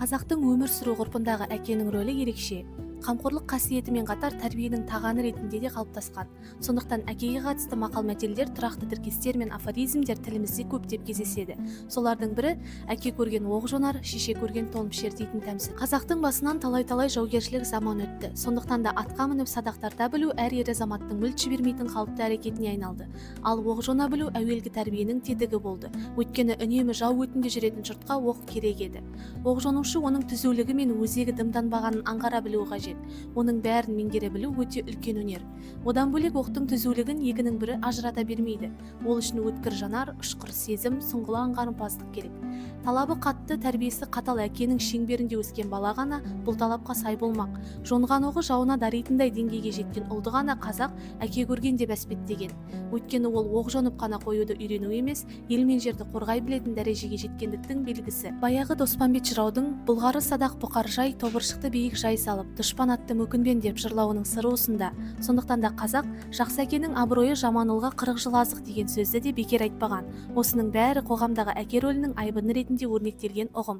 Қазақтың өмір сүру ғұрпындағы әкенің рөлі ерекше. Қамқорлық қасиетімен қатар тәрбиенің тағаны ретінде де қалыптасқан. Сондықтан әкеге қатысты мақал-мәтелдер, тұрақты тіркестер мен афоризмдер тілімізде көптеп кездеседі. Солардың бірі әке көрген оқ жонар, шеше көрген тон пішер дейтін тәмсіл. Қазақтың басынан талай-талай жаугершілік заман өтті. Сондықтан да атқа мініп садақ тарта білу әр ер азаматтың мүлт жібермейтін қалыпты әрекетіне айналды. Ал оқ жона білу әуелгі тәрбиенің тетігі болды. Өйткені үнемі жау өтінде жүретін жұртқа оқ керек еді. Оқ жонушы оның түзулігі мен өзегі дымданбағанын аңғара білуі қажет. Оның бәрін меңгере білу өте үлкен өнер. Одан бөлек оқтың түзулігін екінің бірі ажырата бермейді. Ол үшін өткір жанар, ұшқыр сезім, сұңғыла аңғарымпаздық керек. Талабы қатты, тәрбиесі қатал әкенің шеңберінде өскен бала ғана бұл талапқа сай болмақ. Жонған оғы жауына даритындай деңгейге жеткен ұлды ғана қазақ әке көрген деп әспеттеген. Өйткені ол оқ жонып қана қоюды үйрену емес, ел мен жерді қорғай білетін дәрежеге жеткендіктің белгісі. Баяғы Доспанбет жыраудың "Бұлғары садақ бұқар жай, тобыршықты биік жай салып, дұшпан атты мүкінбен" деп жырлауының сыры осында. Сондықтан да қазақ жақсы әкенің абыройы жаман ұлға 40 жыл азық деген сөзді де бекер айтпаған. Осының бәрі қоғамдағы әке рөлінің айбыны ретінде өрнектелген ұғым.